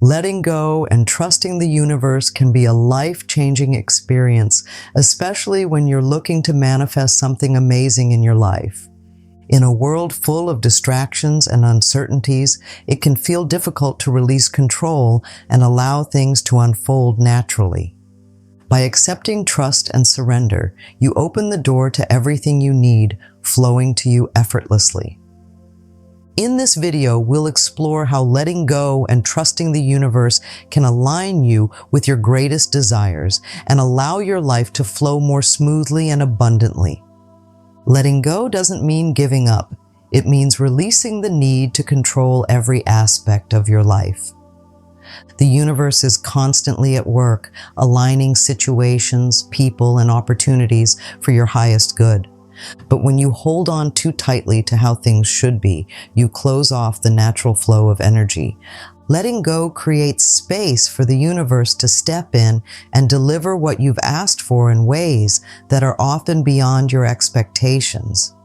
Letting go and trusting the universe can be a life-changing experience, especially when you're looking to manifest something amazing in your life. In a world full of distractions and uncertainties, it can feel difficult to release control and allow things to unfold naturally. By accepting trust and surrender, you open the door to everything you need flowing to you effortlessly. In this video, we'll explore how letting go and trusting the universe can align you with your greatest desires and allow your life to flow more smoothly and abundantly. Letting go doesn't mean giving up. It means releasing the need to control every aspect of your life. The universe is constantly at work, aligning situations, people, and opportunities for your highest good. But when you hold on too tightly to how things should be, you close off the natural flow of energy. Letting go creates space for the universe to step in and deliver what you've asked for in ways that are often beyond your expectations.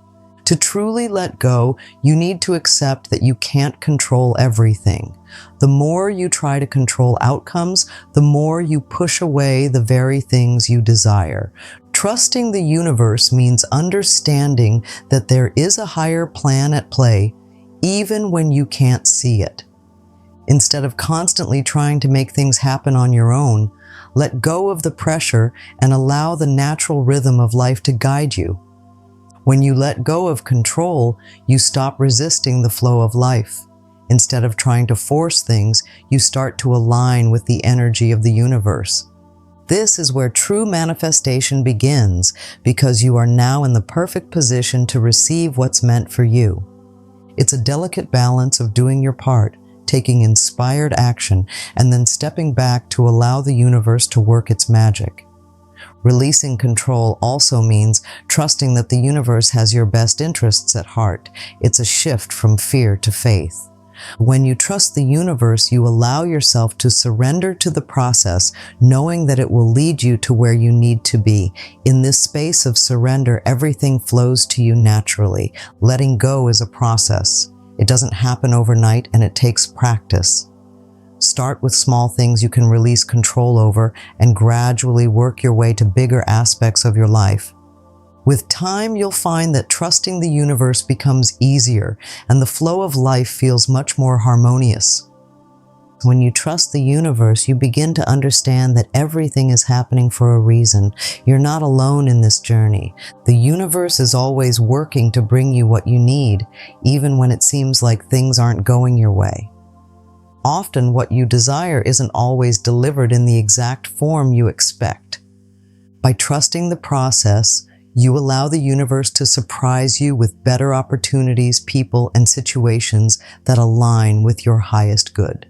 To truly let go, you need to accept that you can't control everything. The more you try to control outcomes, the more you push away the very things you desire. Trusting the universe means understanding that there is a higher plan at play, even when you can't see it. Instead of constantly trying to make things happen on your own, let go of the pressure and allow the natural rhythm of life to guide you. When you let go of control, you stop resisting the flow of life. Instead of trying to force things, you start to align with the energy of the universe. This is where true manifestation begins, because you are now in the perfect position to receive what's meant for you. It's a delicate balance of doing your part, taking inspired action, and then stepping back to allow the universe to work its magic. Releasing control also means trusting that the universe has your best interests at heart. It's a shift from fear to faith. When you trust the universe, you allow yourself to surrender to the process, knowing that it will lead you to where you need to be. In this space of surrender, everything flows to you naturally. Letting go is a process. It doesn't happen overnight, and it takes practice. Start with small things you can release control over and gradually work your way to bigger aspects of your life. With time, you'll find that trusting the universe becomes easier and the flow of life feels much more harmonious. When you trust the universe, you begin to understand that everything is happening for a reason. You're not alone in this journey. The universe is always working to bring you what you need, even when it seems like things aren't going your way. Often, what you desire isn't always delivered in the exact form you expect. By trusting the process, you allow the universe to surprise you with better opportunities, people, and situations that align with your highest good.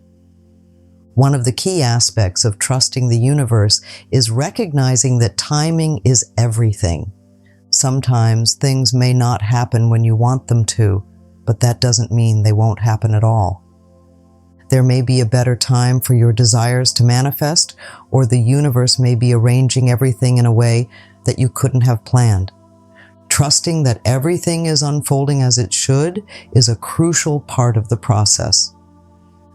One of the key aspects of trusting the universe is recognizing that timing is everything. Sometimes things may not happen when you want them to, but that doesn't mean they won't happen at all. There may be a better time for your desires to manifest, or the universe may be arranging everything in a way that you couldn't have planned. Trusting that everything is unfolding as it should is a crucial part of the process.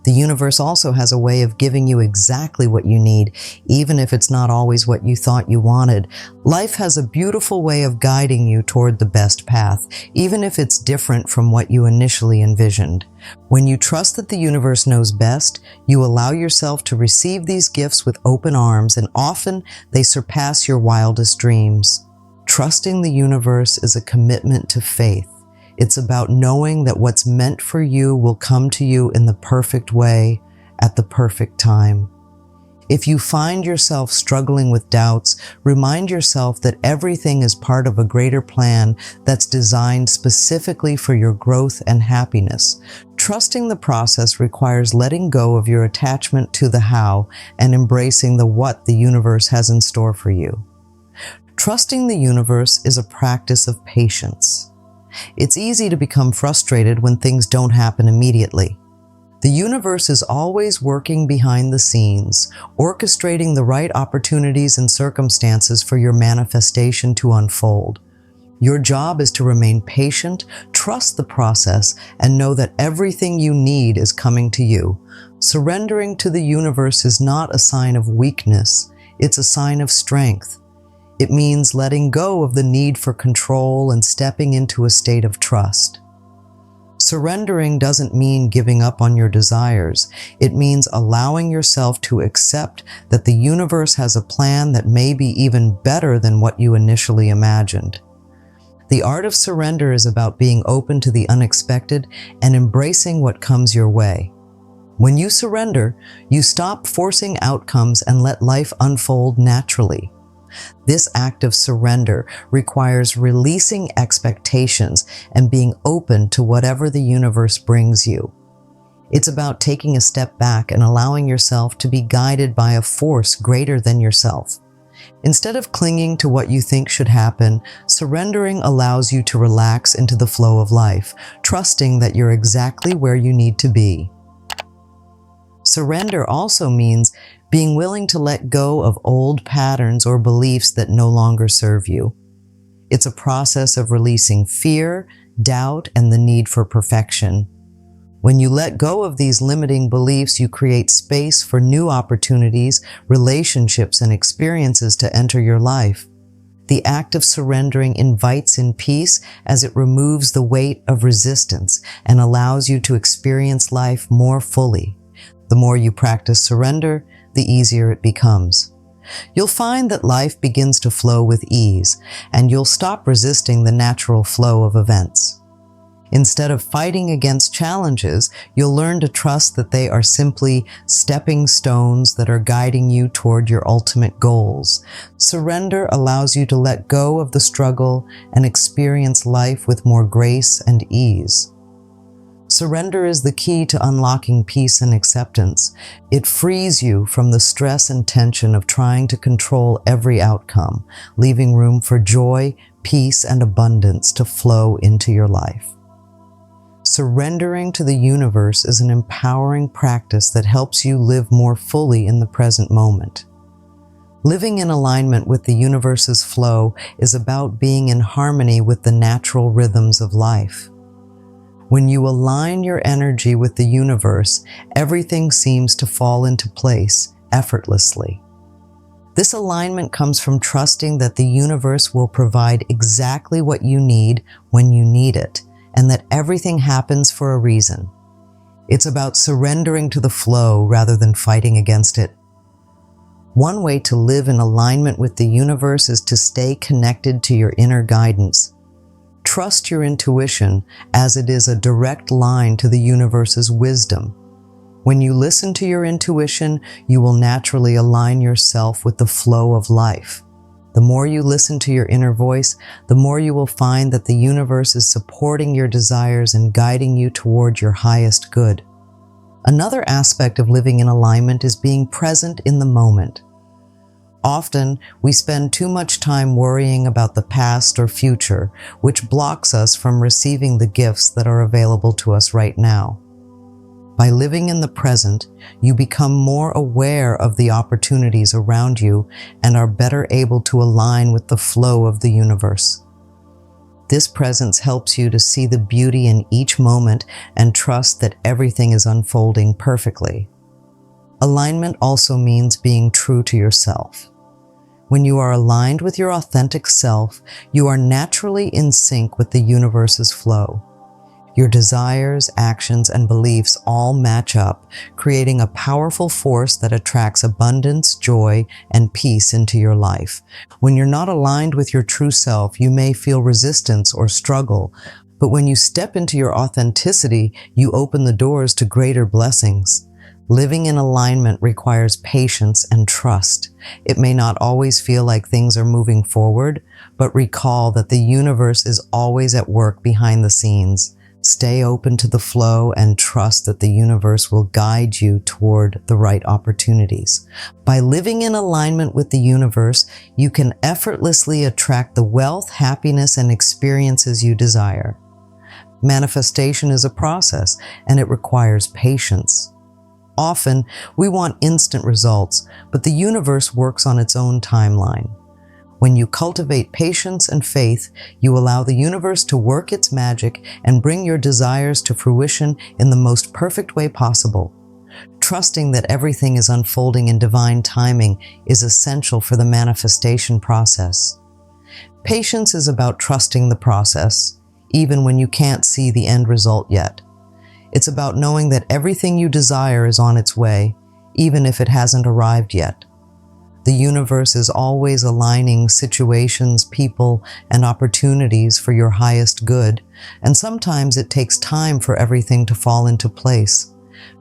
The universe also has a way of giving you exactly what you need, even if it's not always what you thought you wanted. Life has a beautiful way of guiding you toward the best path, even if it's different from what you initially envisioned. When you trust that the universe knows best, you allow yourself to receive these gifts with open arms, and often they surpass your wildest dreams. Trusting the universe is a commitment to faith. It's about knowing that what's meant for you will come to you in the perfect way, at the perfect time. If you find yourself struggling with doubts, remind yourself that everything is part of a greater plan that's designed specifically for your growth and happiness. Trusting the process requires letting go of your attachment to the how and embracing the what the universe has in store for you. Trusting the universe is a practice of patience. It's easy to become frustrated when things don't happen immediately. The universe is always working behind the scenes, orchestrating the right opportunities and circumstances for your manifestation to unfold. Your job is to remain patient, trust the process, and know that everything you need is coming to you. Surrendering to the universe is not a sign of weakness, it's a sign of strength. It means letting go of the need for control and stepping into a state of trust. Surrendering doesn't mean giving up on your desires. It means allowing yourself to accept that the universe has a plan that may be even better than what you initially imagined. The art of surrender is about being open to the unexpected and embracing what comes your way. When you surrender, you stop forcing outcomes and let life unfold naturally. This act of surrender requires releasing expectations and being open to whatever the universe brings you. It's about taking a step back and allowing yourself to be guided by a force greater than yourself. Instead of clinging to what you think should happen, surrendering allows you to relax into the flow of life, trusting that you're exactly where you need to be. Surrender also means being willing to let go of old patterns or beliefs that no longer serve you. It's a process of releasing fear, doubt, and the need for perfection. When you let go of these limiting beliefs, you create space for new opportunities, relationships, and experiences to enter your life. The act of surrendering invites in peace as it removes the weight of resistance and allows you to experience life more fully. The more you practice surrender, the easier it becomes. You'll find that life begins to flow with ease, and you'll stop resisting the natural flow of events. Instead of fighting against challenges, you'll learn to trust that they are simply stepping stones that are guiding you toward your ultimate goals. Surrender allows you to let go of the struggle and experience life with more grace and ease. Surrender is the key to unlocking peace and acceptance. It frees you from the stress and tension of trying to control every outcome, leaving room for joy, peace, and abundance to flow into your life. Surrendering to the universe is an empowering practice that helps you live more fully in the present moment. Living in alignment with the universe's flow is about being in harmony with the natural rhythms of life. When you align your energy with the universe, everything seems to fall into place effortlessly. This alignment comes from trusting that the universe will provide exactly what you need when you need it, and that everything happens for a reason. It's about surrendering to the flow rather than fighting against it. One way to live in alignment with the universe is to stay connected to your inner guidance. Trust your intuition, as it is a direct line to the universe's wisdom. When you listen to your intuition, you will naturally align yourself with the flow of life. The more you listen to your inner voice, the more you will find that the universe is supporting your desires and guiding you toward your highest good. Another aspect of living in alignment is being present in the moment. Often, we spend too much time worrying about the past or future, which blocks us from receiving the gifts that are available to us right now. By living in the present, you become more aware of the opportunities around you and are better able to align with the flow of the universe. This presence helps you to see the beauty in each moment and trust that everything is unfolding perfectly. Alignment also means being true to yourself. When you are aligned with your authentic self, you are naturally in sync with the universe's flow. Your desires, actions, and beliefs all match up, creating a powerful force that attracts abundance, joy, and peace into your life. When you're not aligned with your true self, you may feel resistance or struggle, but when you step into your authenticity, you open the doors to greater blessings. Living in alignment requires patience and trust. It may not always feel like things are moving forward, but recall that the universe is always at work behind the scenes. Stay open to the flow and trust that the universe will guide you toward the right opportunities. By living in alignment with the universe, you can effortlessly attract the wealth, happiness, and experiences you desire. Manifestation is a process, and it requires patience. Often, we want instant results, but the universe works on its own timeline. When you cultivate patience and faith, you allow the universe to work its magic and bring your desires to fruition in the most perfect way possible. Trusting that everything is unfolding in divine timing is essential for the manifestation process. Patience is about trusting the process, even when you can't see the end result yet. It's about knowing that everything you desire is on its way, even if it hasn't arrived yet. The universe is always aligning situations, people, and opportunities for your highest good, and sometimes it takes time for everything to fall into place.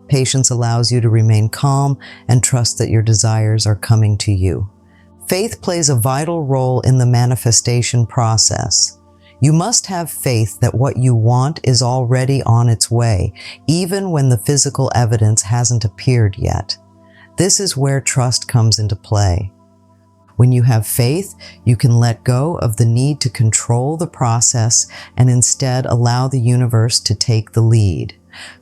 Patience allows you to remain calm and trust that your desires are coming to you. Faith plays a vital role in the manifestation process. You must have faith that what you want is already on its way, even when the physical evidence hasn't appeared yet. This is where trust comes into play. When you have faith, you can let go of the need to control the process and instead allow the universe to take the lead.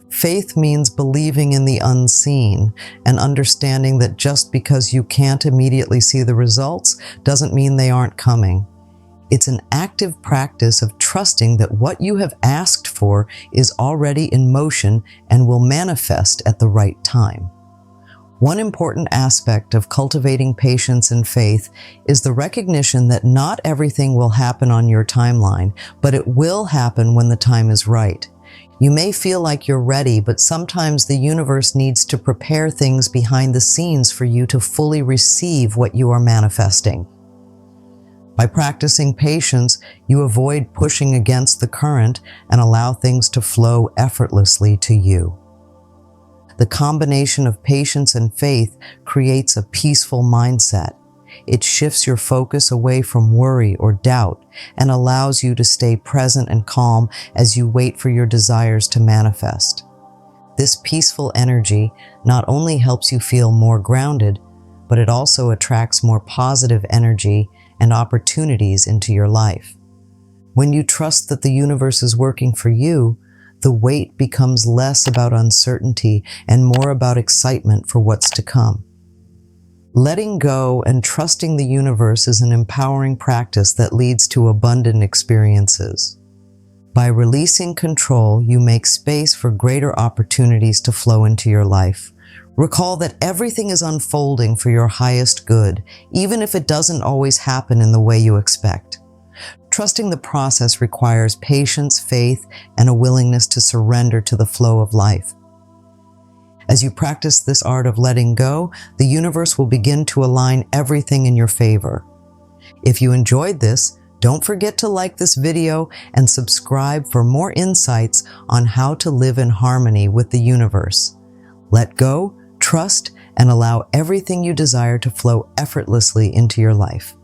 Faith means believing in the unseen and understanding that just because you can't immediately see the results doesn't mean they aren't coming. It's an active practice of trusting that what you have asked for is already in motion and will manifest at the right time. One important aspect of cultivating patience and faith is the recognition that not everything will happen on your timeline, but it will happen when the time is right. You may feel like you're ready, but sometimes the universe needs to prepare things behind the scenes for you to fully receive what you are manifesting. By practicing patience, you avoid pushing against the current and allow things to flow effortlessly to you. The combination of patience and faith creates a peaceful mindset. It shifts your focus away from worry or doubt and allows you to stay present and calm as you wait for your desires to manifest. This peaceful energy not only helps you feel more grounded, but it also attracts more positive energy and opportunities into your life. When you trust that the universe is working for you, the wait becomes less about uncertainty and more about excitement for what's to come. Letting go and trusting the universe is an empowering practice that leads to abundant experiences. By releasing control, you make space for greater opportunities to flow into your life. Recall that everything is unfolding for your highest good, even if it doesn't always happen in the way you expect. Trusting the process requires patience, faith, and a willingness to surrender to the flow of life. As you practice this art of letting go, the universe will begin to align everything in your favor. If you enjoyed this, don't forget to like this video and subscribe for more insights on how to live in harmony with the universe. Let go, trust, and allow everything you desire to flow effortlessly into your life.